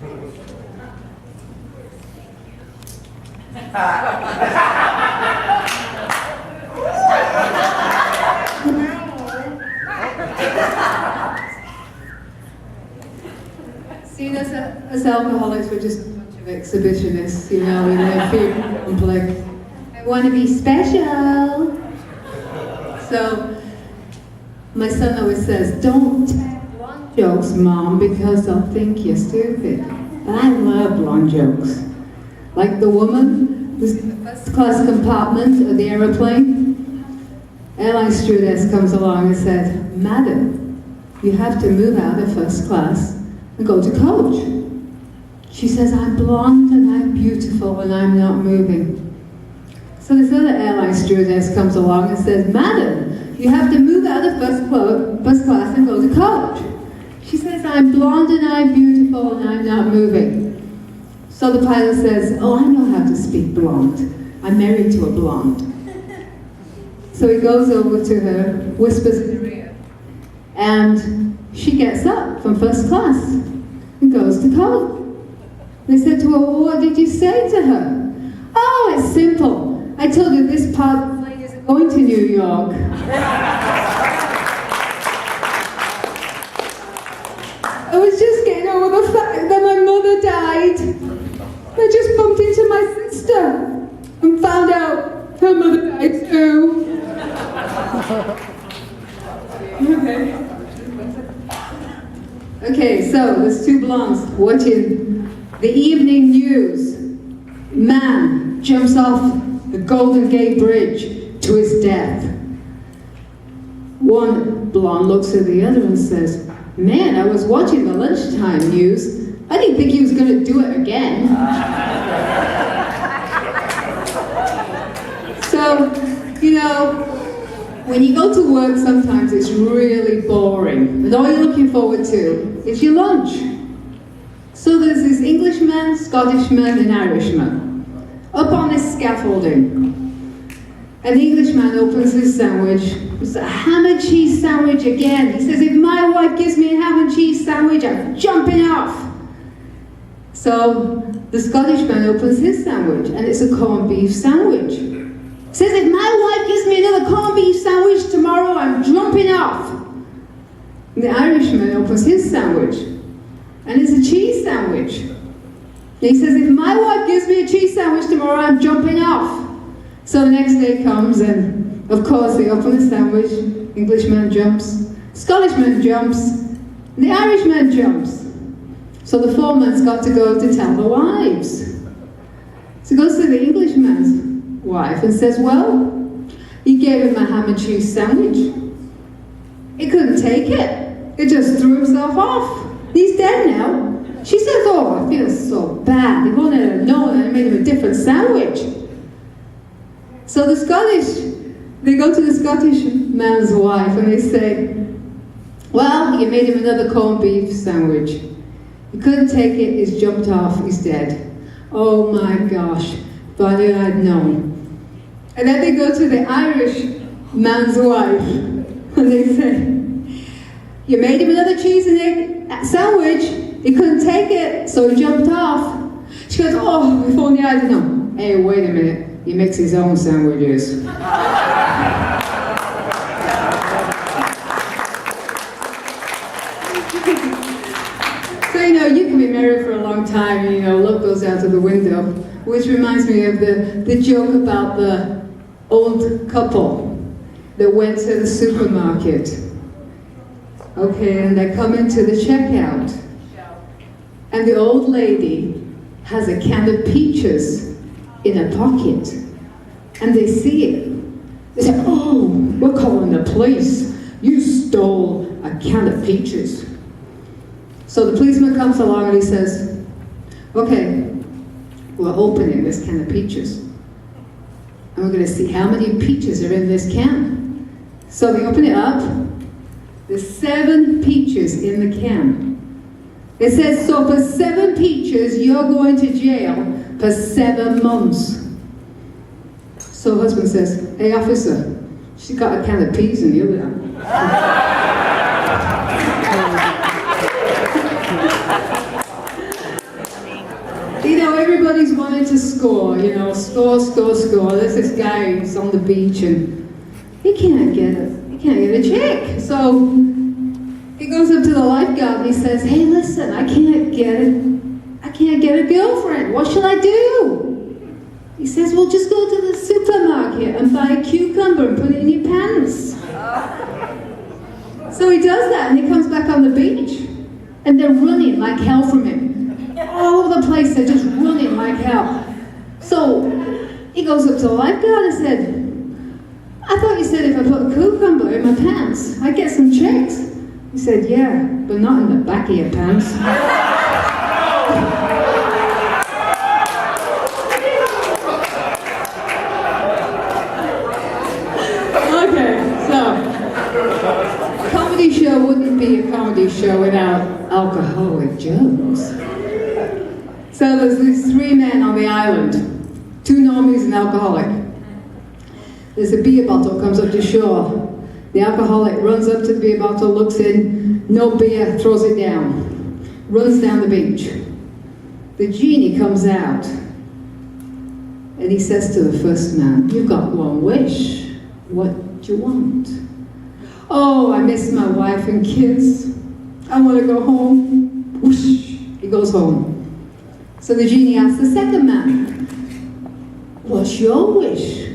See, as alcoholics, we're just a bunch of exhibitionists, you know, we live here in public. I want to be special. So, my son always says, don't tell blonde jokes, Mom, because they'll think you're stupid. And I love blonde jokes. Like the woman who's in the first class compartment of the aeroplane. Airline stewardess comes along and said, Madam, you have to move out of first class and go to coach. She says, I'm blonde and I'm beautiful and I'm not moving. So this other airline stewardess comes along and says, Madam, you have to move out of first class and go to coach. She says, I'm blonde and I'm beautiful and I'm not moving. So the pilot says, oh, I know how to speak blonde. I'm married to a blonde. So he goes over to her, whispers in her ear, and she gets up from first class and goes to coach. They said to her, well, what did you say to her? Oh, it's simple. I told her this part of the plane isn't going to New York. I was just getting over the fact that my mother died. I just bumped into my sister and found out her mother died too. Okay, so there's two blondes watching the evening news. Man jumps off the Golden Gate Bridge to his death. One blonde looks at the other and says, man, I was watching the lunchtime news. I didn't think he was going to do it again. So, you know, when you go to work, sometimes it's really boring. And all you're looking forward to is your lunch. So there's this Englishman, Scottishman, and Irishman up on this scaffolding. And the Englishman opens his sandwich. It's a ham and cheese sandwich again. He says, if my wife gives me a ham and cheese sandwich, I'm jumping off. So the Scottish man opens his sandwich, and it's a corned beef sandwich. He says, if my wife gives me another corned beef sandwich tomorrow, I'm jumping off. And the Irishman opens his sandwich, and it's a cheese sandwich. And he says, if my wife gives me a cheese sandwich tomorrow, I'm jumping off. So the next day comes, and of course they open the sandwich. Englishman jumps, Scottishman jumps, and the Irishman jumps. So the foreman's got to go to tell the wives. So he goes to the Englishman's wife and says, well, he gave him a ham and cheese sandwich. He couldn't take it. He just threw himself off. He's dead now. She says, oh, I feel so bad. He wouldn't have known that I made him a different sandwich. So the Scottish, they go to the Scottish man's wife and they say, well, you made him another corned beef sandwich. He couldn't take it, he's jumped off, he's dead. Oh my gosh, if only I'd known. And then they go to the Irish man's wife and they say, you made him another cheese and egg sandwich, he couldn't take it, so he jumped off. She goes, oh, if only I'd known. Hey, wait a minute, he makes his own sandwiches. So, you know, you can be married for a long time and, you know, love goes out of the window, which reminds me of the joke about the old couple that went to the supermarket. Okay, and they come into the checkout, and the old lady has a can of peaches in her pocket, and they see it. They say, oh, we're calling the police. You stole a can of peaches. So the policeman comes along and he says, okay, we're opening this can of peaches. And we're going to see how many peaches are in this can. So they open it up. There's 7 peaches in the can. It says, so for 7 peaches, you're going to jail for 7 months. So the husband says, hey officer, she's got a can of peas in the other one. score, you know, score. There's this guy who's on the beach and he can't get a chick. So he goes up to the lifeguard and he says, hey, listen, I can't get a girlfriend. What shall I do? He says, well, just go to the supermarket and buy a cucumber and put it in your pants. So he does that and he comes back on the beach and they're running like hell from him. All over the place, they're just running like hell. So he goes up to the lifeguard and said, I thought you said if I put a cucumber in my pants, I'd get some chicks. He said, yeah, but not in the back of your pants. Show wouldn't be a comedy show without alcoholic jokes. So there's these three men on the island, two normies and an alcoholic. There's a beer bottle comes up to shore. The alcoholic runs up to the beer bottle, looks in, no beer, throws it down, runs down the beach. The genie comes out and he says to the first man, you've got one wish. What do you want? Oh, I miss my wife and kids. I want to go home. Whoosh, he goes home. So the genie asks the second man, what's your wish?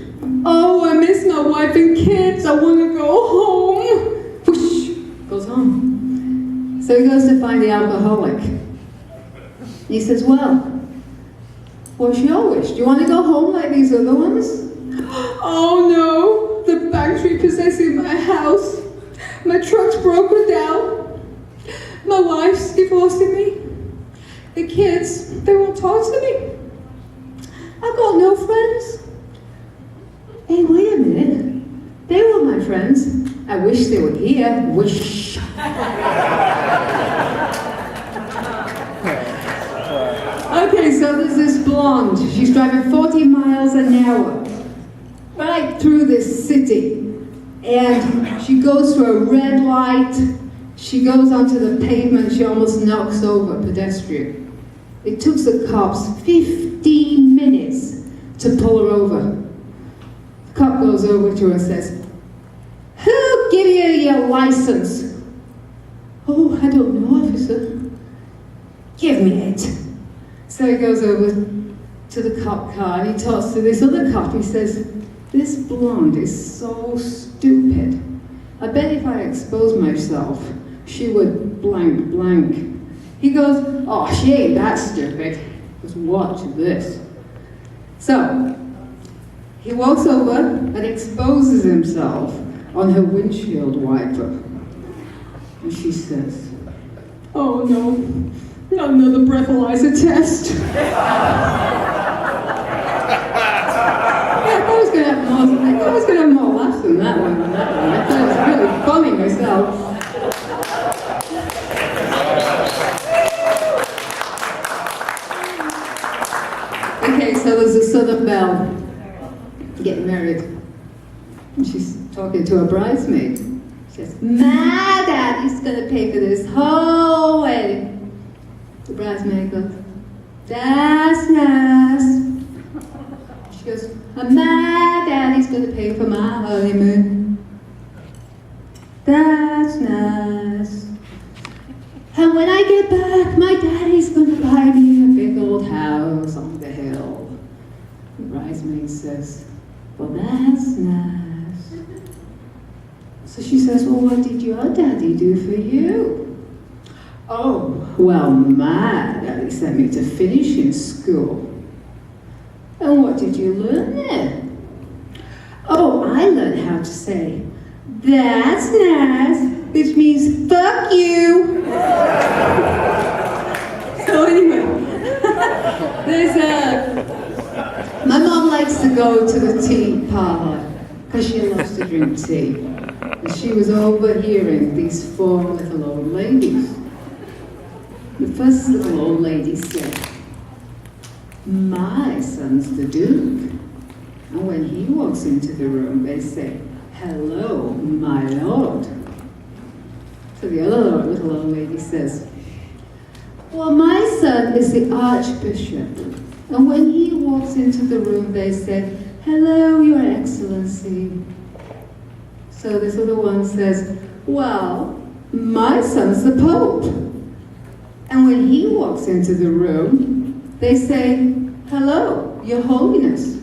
Oh, I miss my wife and kids. I want to go home. Whoosh, goes home. So he goes to find the alcoholic. He says, well, what's your wish? Do you want to go home like these other ones? Oh no, the bank's repossessing my house. My truck's broken down. My wife's divorcing me. The kids, they won't talk to me. I've got no friends. Hey, wait a minute. They were my friends. I wish they were here. Wish. Okay, so there's this blonde. She's driving 40 miles an hour right through this city. And she goes through a red light. She goes onto the pavement. She almost knocks over a pedestrian. It took the cops 15 minutes to pull her over. The cop goes over to her and says, who gave you your license? Oh, I don't know, officer. Give me it. So he goes over to the cop car and he talks to this other cop. He says, this blonde is so stupid. I bet if I exposed myself, she would blank blank. He goes, oh, she ain't that stupid. Just watch this. So, he walks over and exposes himself on her windshield wiper. And she says, oh no, not another breathalyzer test. I thought I was going to have more laughs than that one. I thought it was really funny myself. Okay, so there's a Southern belle getting married. And she's talking to her bridesmaid. She says, my daddy's going to pay for this whole wedding. The bridesmaid goes, that's nice. She goes, and my daddy's going to pay for my honeymoon. That's nice. And when I get back, my daddy's going to buy me a big old house on the hill. The bridesmaid says, well, that's nice. So she says, well, what did your daddy do for you? Oh, well, my daddy sent me to finishing school. And what did you learn there? Oh, I learned how to say, that's nice, which means fuck you. So anyway, my mom likes to go to the tea parlor because she loves to drink tea. And she was overhearing these four little old ladies. The first little old lady said, my son's the Duke. And when he walks into the room, they say, hello, my lord. So the other little old lady says, well, my son is the Archbishop. And when he walks into the room, they say, "Hello, Your Excellency." So this little one says, "Well, my son's the Pope." And when he walks into the room, they say, "Hello, Your Holiness."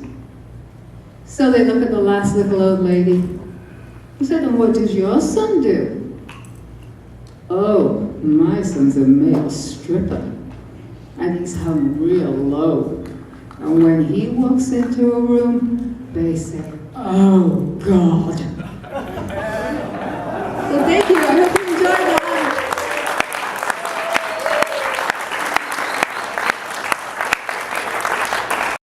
So they look at the last little old lady. He said, "And what does your son do?" "Oh, my son's a male stripper, and he's hung real low. And when he walks into a room, they say, 'Oh, God,